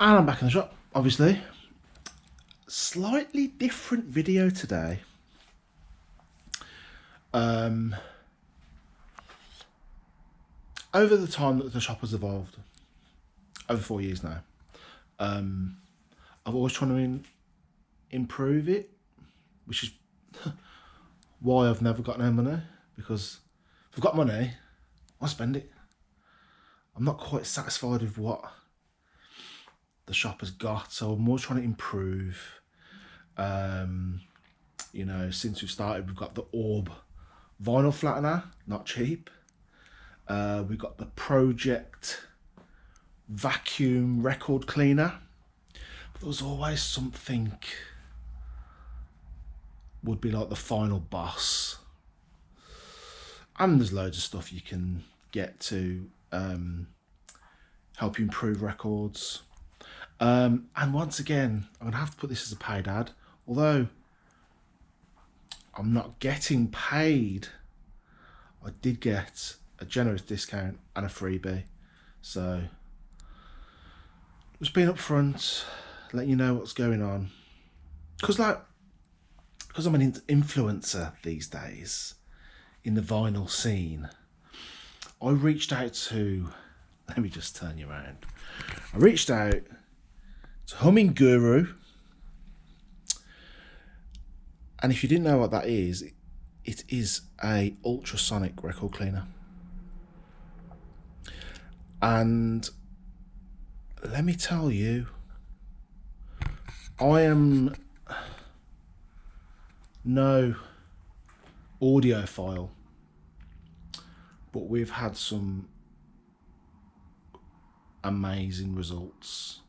And I'm back in the shop, obviously. Slightly different video today. Over the time that the shop has evolved, over 4 years now, I've always tried to improve it, which is why I've never got no money, because if I've got money, I spend it. I'm not quite satisfied with what the shop has got, so I'm always trying to improve. You know, since we've started, we've got the Orb vinyl flattener, not cheap. We've got the Project vacuum record cleaner. But there was always something would be like the final boss. And there's loads of stuff you can get to help you improve records. And once again, I'm going to have to put this as a paid ad, although I'm not getting paid. I did get a generous discount and a freebie, so just being upfront, letting you know what's going on. Because I'm an influencer these days in the vinyl scene, I reached out to, let me just turn you around. I reached out to Humming Guru, and if you didn't know what that is, it is a ultrasonic record cleaner. And let me tell you, I am no audiophile, but we've had some amazing results.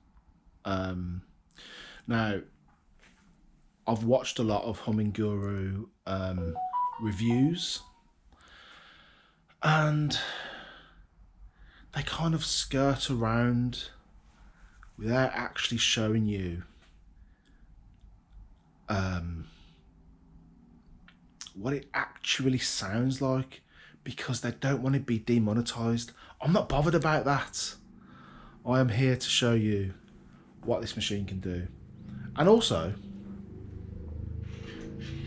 Now, I've watched a lot of Humming Guru reviews, and they kind of skirt around without actually showing you what it actually sounds like, because they don't want to be demonetized. I'm not bothered about that. I am here to show you what this machine can do. And also,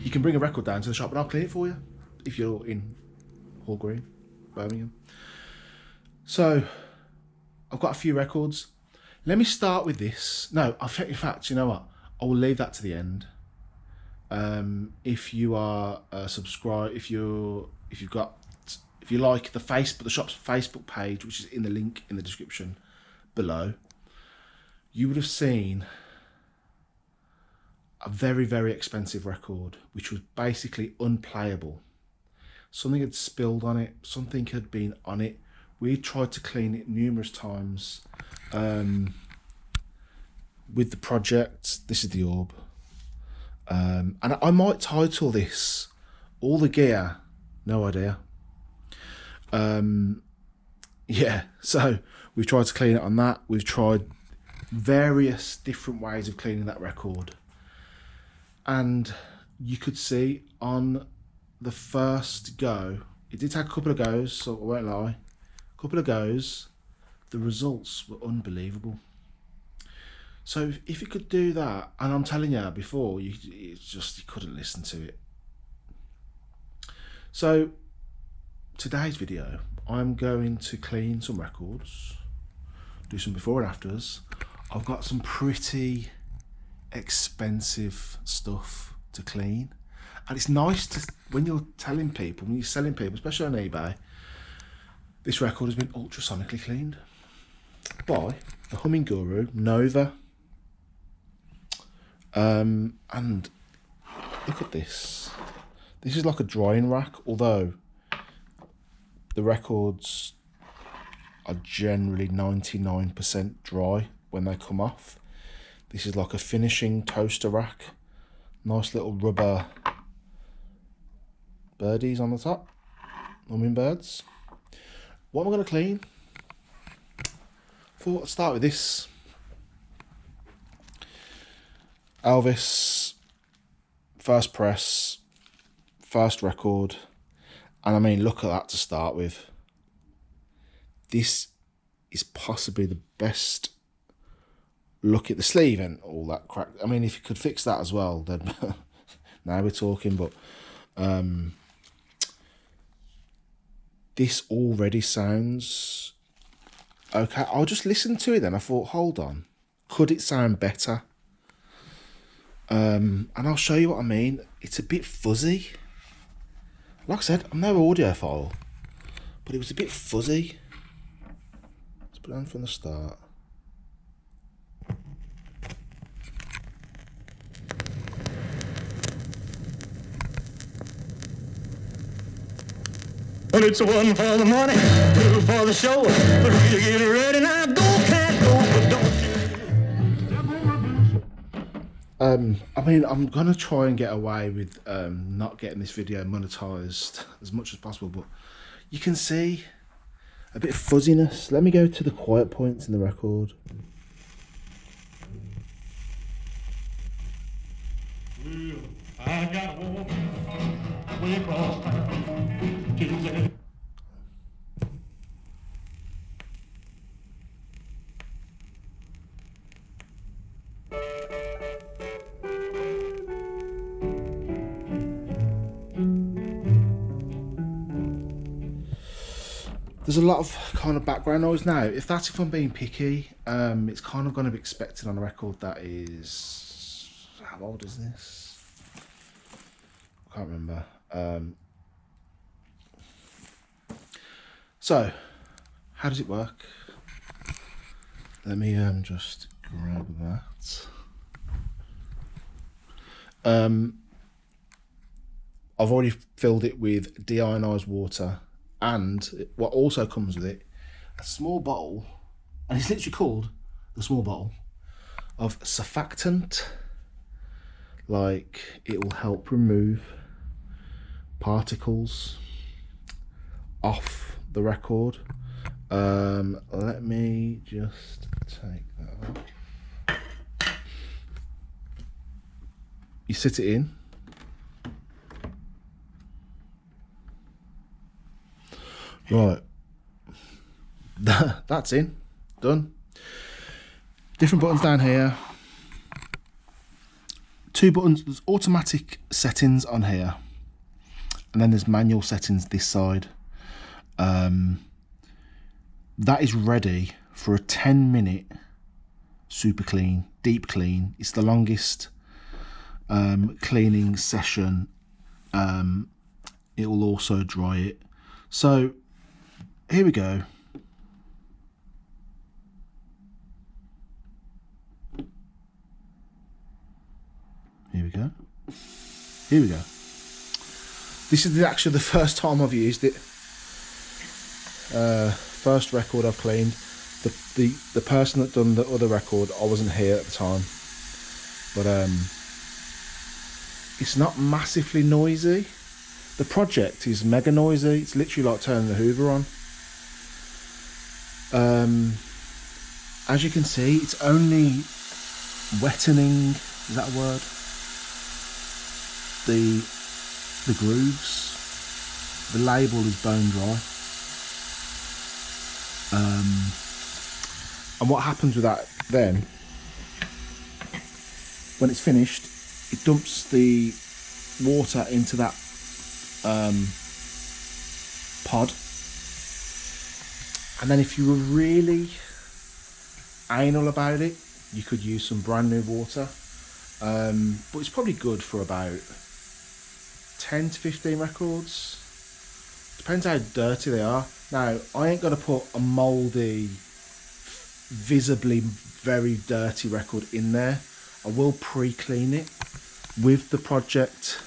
you can bring a record down to the shop and I'll clean it for you if you're in Hall Green, Birmingham. So I've got a few records. Let me start with this. No, in fact, you know what? I will leave that to the end. If you are subscribed, if you like the shop's Facebook page, which is in the link in the description below, you would have seen a very, very expensive record, which was basically unplayable. Something had spilled on it, something had been on it. We tried to clean it numerous times with the Project. This is the Orb. And I might title this All the Gear, No Idea. Yeah, so we've tried to clean it on that. We've tried various different ways of cleaning that record. And you could see on the first go, it did take a couple of goes, so I won't lie. A couple of goes, the results were unbelievable. So if you could do that, and I'm telling you before, you couldn't listen to it. So today's video, I'm going to clean some records, do some before and afters. I've got some pretty expensive stuff to clean, and it's nice to, when you're selling people, especially on eBay, this record has been ultrasonically cleaned by the Humming Guru Nova. And look at this. This is like a drying rack, although the records are generally 99% dry when they come off. This is like a finishing toaster rack. Nice little rubber birdies on the top. Hummingbirds. What am I going to clean? Let's start with this. Elvis, first press, first record. And I mean, look at that to start with. This is possibly the best look at the sleeve and all that crack. I mean, if you could fix that as well, then now we're talking. But this already sounds okay. I'll just listen to it then. I thought, hold on, could it sound better? And I'll show you what I mean. It's a bit fuzzy. Like I said, I'm no audiophile, but it was a bit fuzzy. Let's put it on from the start. Well, it's one for the money, two for the show, three to get ready. Now go, can't go, but don't you. I mean, I'm gonna try and get away with not getting this video monetized as much as possible, but you can see a bit of fuzziness. Let me go to the quiet points in the record. Well, I got a woman way across town. She said, there's a lot of kind of background noise now. If I'm being picky, it's kind of going to be expected on a record that is, how old is this? I can't remember. So, how does it work? Let me just grab that. I've already filled it with deionized water, and what also comes with it, a small bottle, and it's literally called the small bottle of surfactant. Like, it will help remove particles off the record. Let me just take that off. You sit it in. Right, that's in, done. Different buttons down here. 2 buttons, there's automatic settings on here, and then there's manual settings this side. That is ready for a 10-minute super clean, deep clean. It's the longest cleaning session. It will also dry it. So here we go. Here we go. Here we go. This is actually the first time I've used it. First record I've cleaned. The person that done the other record, I wasn't here at the time, but it's not massively noisy. The project is mega noisy. It's literally like turning the Hoover on. As you can see, it's only wettening, is that a word? The grooves. The label is bone dry. And what happens with that then, when it's finished, it dumps the water into that pod, and then if you were really anal about it, you could use some brand new water, but it's probably good for about 10 to 15 records, depends how dirty they are. Now, I ain't gonna put a mouldy, visibly very dirty record in there. I will pre-clean it with the project.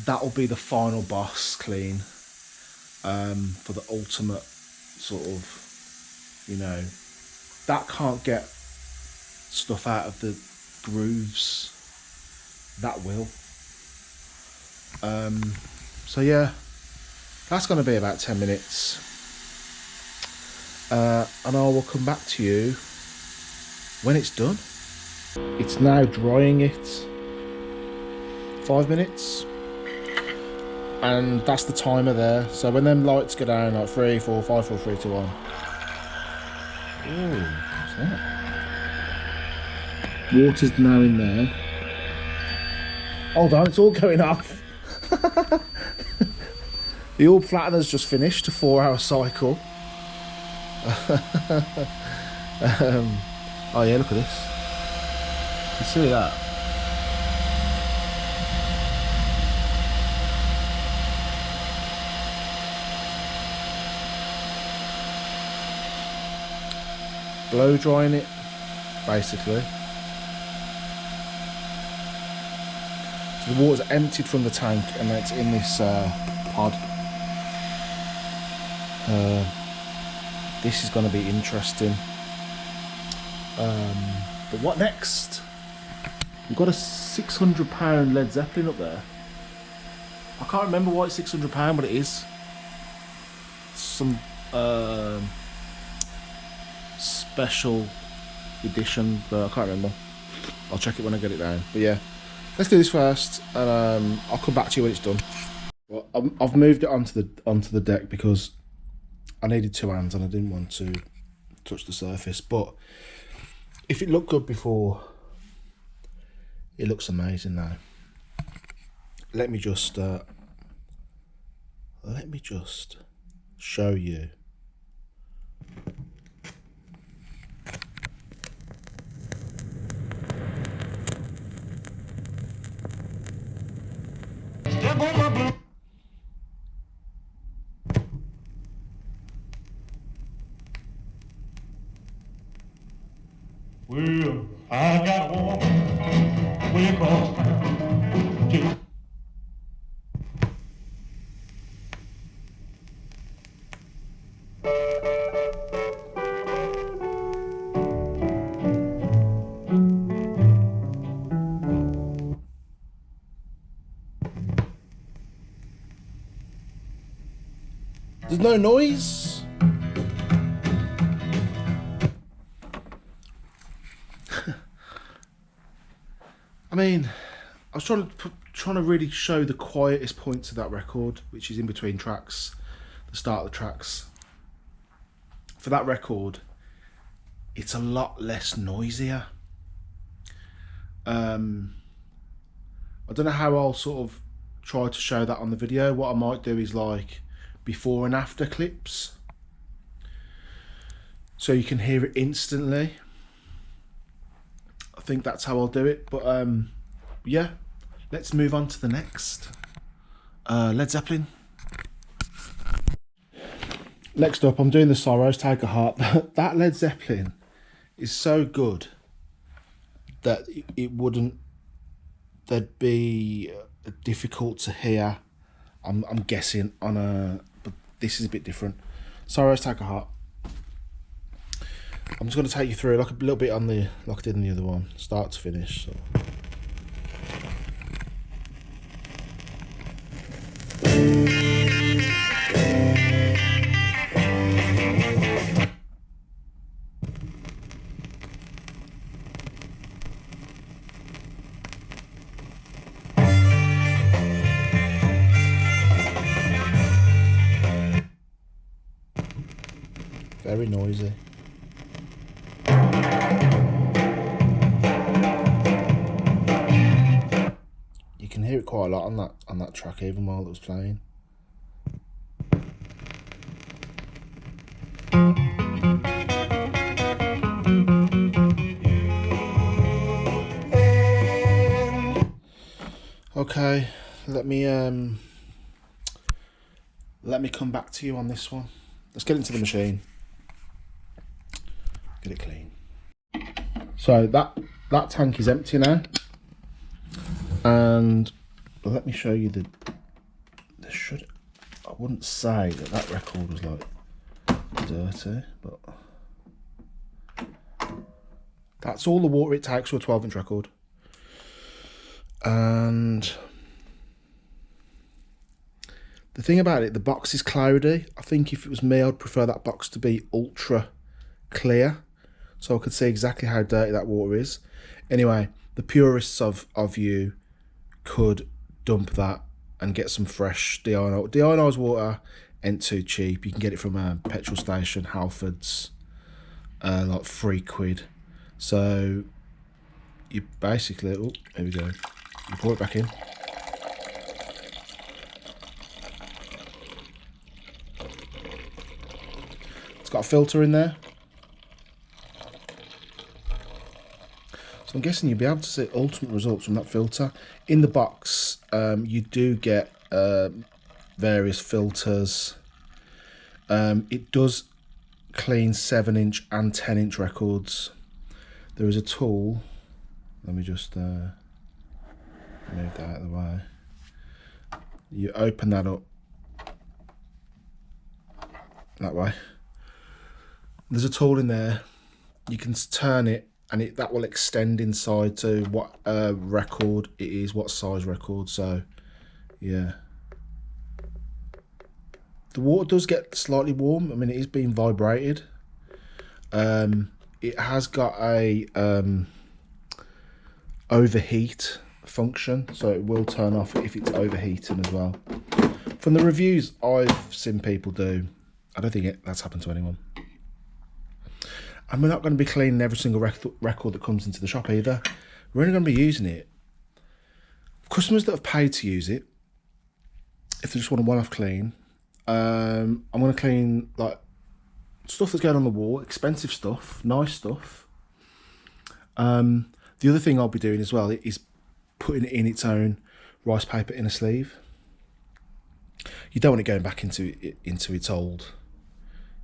That'll be the final boss clean, for the ultimate sort of, you know, that can't get stuff out of the grooves, that will. So yeah, that's going to be about 10 minutes, and I will come back to you when it's done. It's now drying it 5 minutes, and that's the timer there. So when them lights go down, like 3, 4, 5, 4, 3, 2, 1, Oh, what's that? Water's now in there. Hold on, it's all going off. The orb flattener's just finished a 4-hour cycle. Oh yeah, look at this. You see that? Blow drying it, basically. So the water's emptied from the tank and it's in this pod. This is going to be interesting. But what next? We've got a £600 Led Zeppelin up there. I can't remember why it's £600, but it is. Some special edition, but I can't remember. I'll check it when I get it down. But yeah, let's do this first, and I'll come back to you when it's done. Well, I've moved it onto the deck because I needed 2 hands and I didn't want to touch the surface. But if it looked good before, it looks amazing now. Let me just show you. Step on my blue. Well, I got a woman way across town. Just There's no noise. I mean, I was trying to really show the quietest points of that record, which is in between tracks, the start of the tracks. For that record, it's a lot less noisier. I don't know how I'll sort of try to show that on the video. What I might do is like before and after clips, so you can hear it instantly. I think that's how I'll do it. But yeah, let's move on to the next Led Zeppelin. Next up, I'm doing the Sorrows Take a Heart. That Led Zeppelin is so good that there'd be difficult to hear. I'm guessing on a, but this is a bit different. Sorrows Take a Heart. I'm just going to take you through like a little bit on the, like I did in the other one, start to finish. So. Very noisy. You can hear it quite a lot on that track, even while it was playing. Okay, let me come back to you on this one. Let's get into the machine. Get it clean. So that tank is empty now, and let me show you the I wouldn't say that record was like dirty, but that's all the water it takes for a 12-inch record. And the thing about it, the box is cloudy. I think if it was me, I'd prefer that box to be ultra clear, so I could see exactly how dirty that water is. Anyway, the purists of you could dump that and get some fresh deionised water. Ain't too cheap. You can get it from a petrol station, Halfords, like £3. So you basically, oh, here we go. You pour it back in. It's got a filter in there. So I'm guessing you'll be able to see ultimate results from that filter. In the box, you do get various filters. It does clean 7-inch and 10-inch records. There is a tool. Let me just move that out of the way. You open that up that way. There's a tool in there. You can turn it, and that will extend inside to what record it is, what size record. So yeah, the water does get slightly warm. I mean, it is being vibrated. It has got a overheat function, so it will turn off if it's overheating as well. From the reviews I've seen people do, I don't think that's happened to anyone. And we're not going to be cleaning every single record that comes into the shop either. We're only going to be using it. Customers that have paid to use it, if they just want a one-off clean, I'm going to clean like stuff that's going on the wall, expensive stuff, nice stuff. The other thing I'll be doing as well is putting it in its own rice paper inner sleeve. You don't want it going back into its old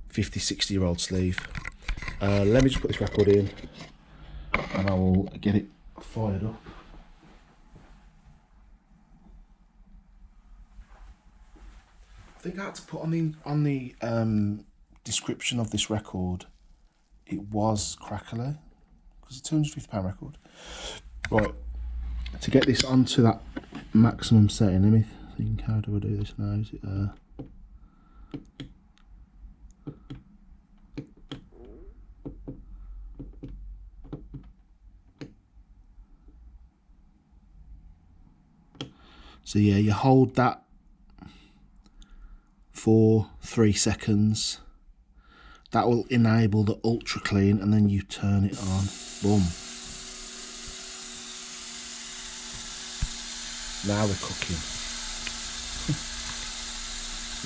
50, 60-year-old sleeve. Let me just put this record in and I will get it fired up. I think I had to put on the description of this record, it was crackly because it's a £250 record. Right, to get this onto that maximum setting, let me think, how do I do this now? Is it so yeah, you hold that for 3 seconds. That will enable the ultra clean, and then you turn it on. Boom. Now we're cooking.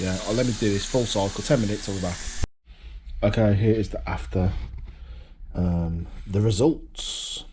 Yeah, let me do this full cycle, 10 minutes, I'll be back. Okay, here is the after. The results.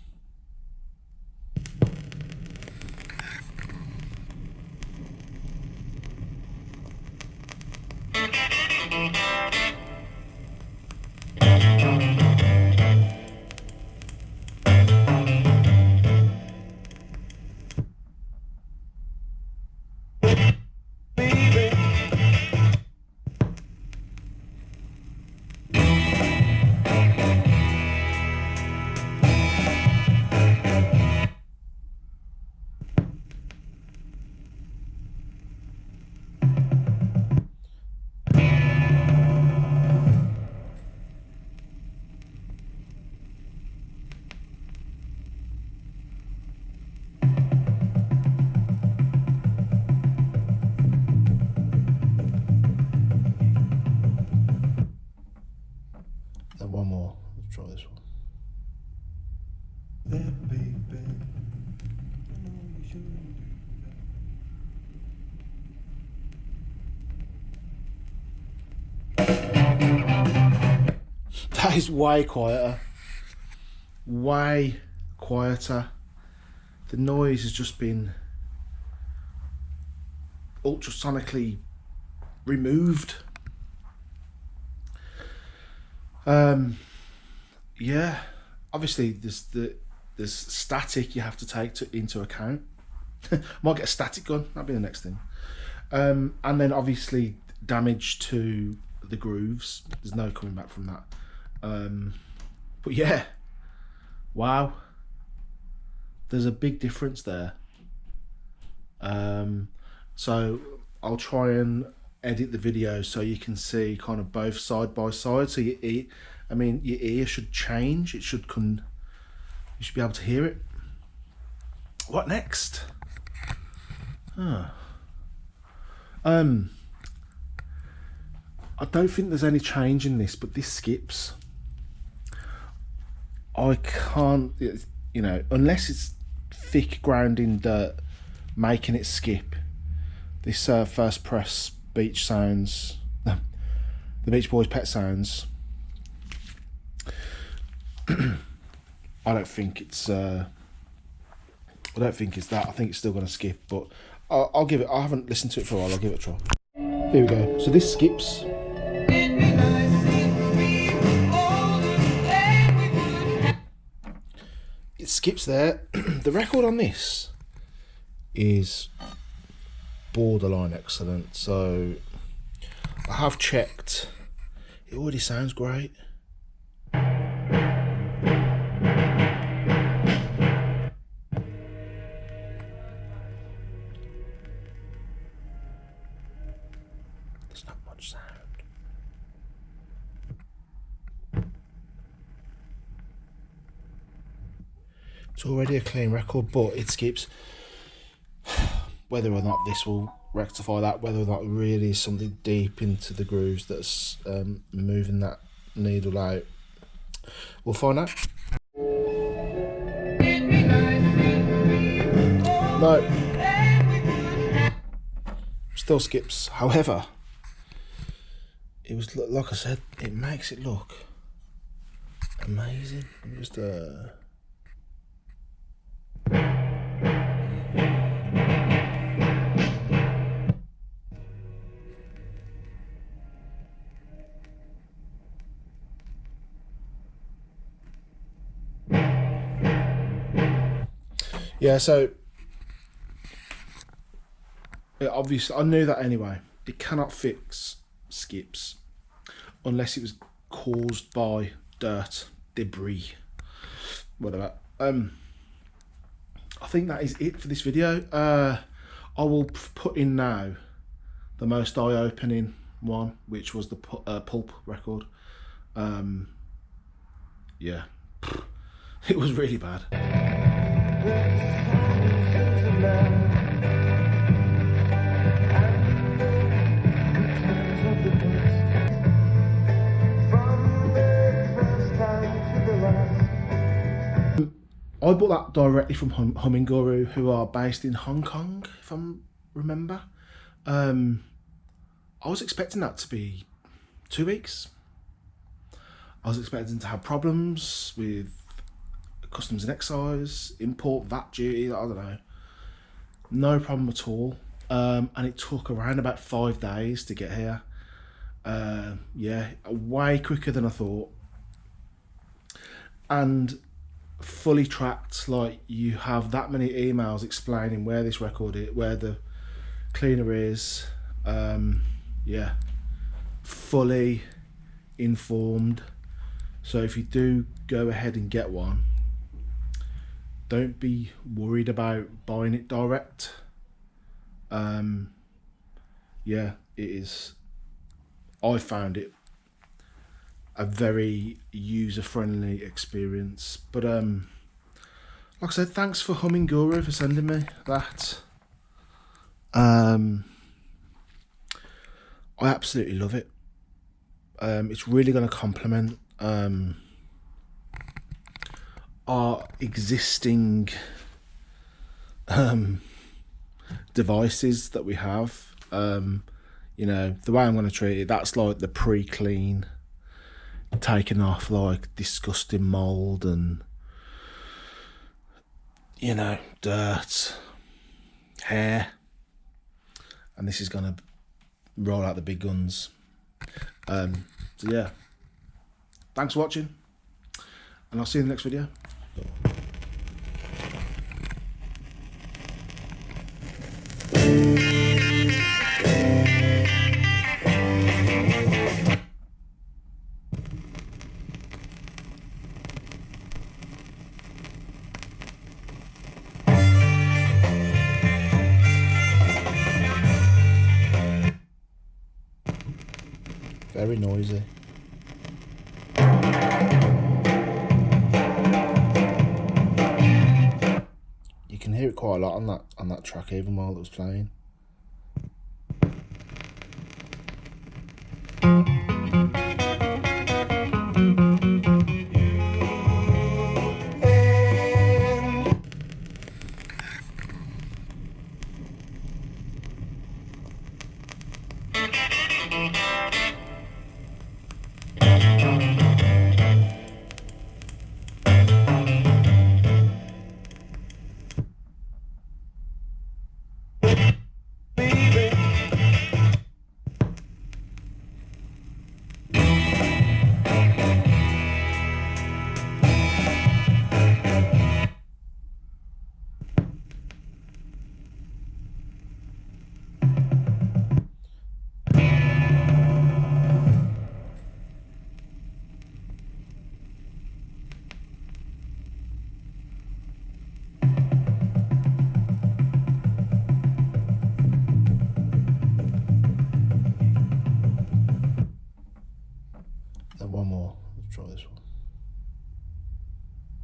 One more. Let's try this one. That is way quieter. Way quieter. The noise has just been ultrasonically removed. Yeah, obviously there's static you have to take into account. Might get a static gun, that'll be the next thing. And then obviously damage to the grooves. There's no coming back from that. But yeah, wow, there's a big difference there. So I'll try and edit the video so you can see kind of both side by side. So your ear should change. It should come. You should be able to hear it. What next? I don't think there's any change in this, but this skips. I can't, you know, unless it's thick grounding dirt making it skip. This First Press Beach Sounds, the Beach Boys Pet Sounds, I don't think it's that. I think it's still going to skip, but I'll give it. I haven't listened to it for a while. I'll give it a try. Here we go. So this skips. It skips there. The record on this is borderline excellent. So I have checked. It already sounds great. There's not much sound. It's already a clean record, but it skips. Whether or not this will rectify that, whether or not really is something deep into the grooves that's moving that needle out, we'll find out. No, still skips. However, it was, like I said, it makes it look amazing. Just yeah, so obviously I knew that anyway. It cannot fix skips unless it was caused by dirt, debris, whatever. I think that is it for this video. I will put in now the most eye-opening one, which was the Pulp record. Yeah, it was really bad. I bought that directly from Humming Guru, who are based in Hong Kong, if I remember. I was expecting that to be 2 weeks. I was expecting to have problems with customs and excise, import, VAT duty, I don't know. No problem at all. And it took around about 5 days to get here. Yeah, way quicker than I thought. And fully tracked, like you have that many emails explaining where this record is, where the cleaner is. Yeah, fully informed. So if you do go ahead and get one, don't be worried about buying it direct. Yeah, it is, I found it a very user-friendly experience. But like I said, thanks for Humming Guru for sending me that. I absolutely love it. It's really going to complement our existing devices that we have. You know, the way I'm going to treat it, that's like the pre-clean, taking off like disgusting mold and, you know, dirt, hair, and this is gonna roll out the big guns. So yeah, thanks for watching, and I'll see you in the next video. Very noisy. You can hear it quite a lot on that track, even while it was playing.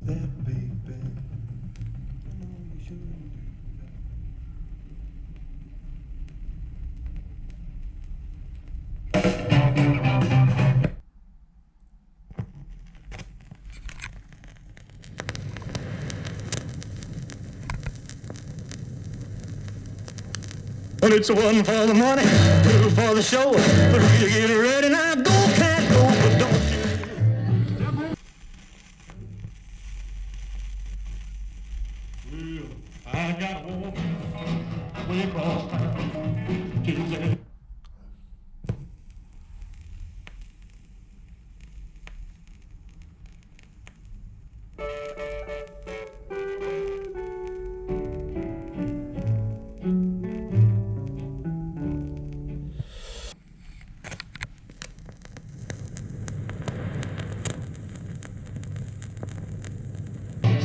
that, baby. I know you should do that. Well, it's one for the money, two for the show, three to get ready. Now go, cat, go, but don't you? Well, I got a woman way across town. She's a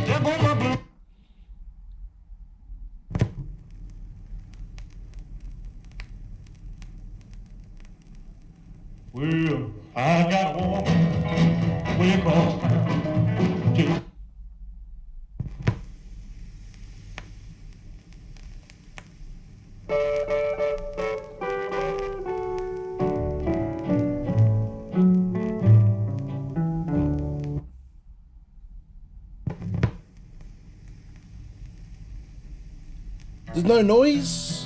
step on my blue. Well, I got a woman way across town. She's There's no noise.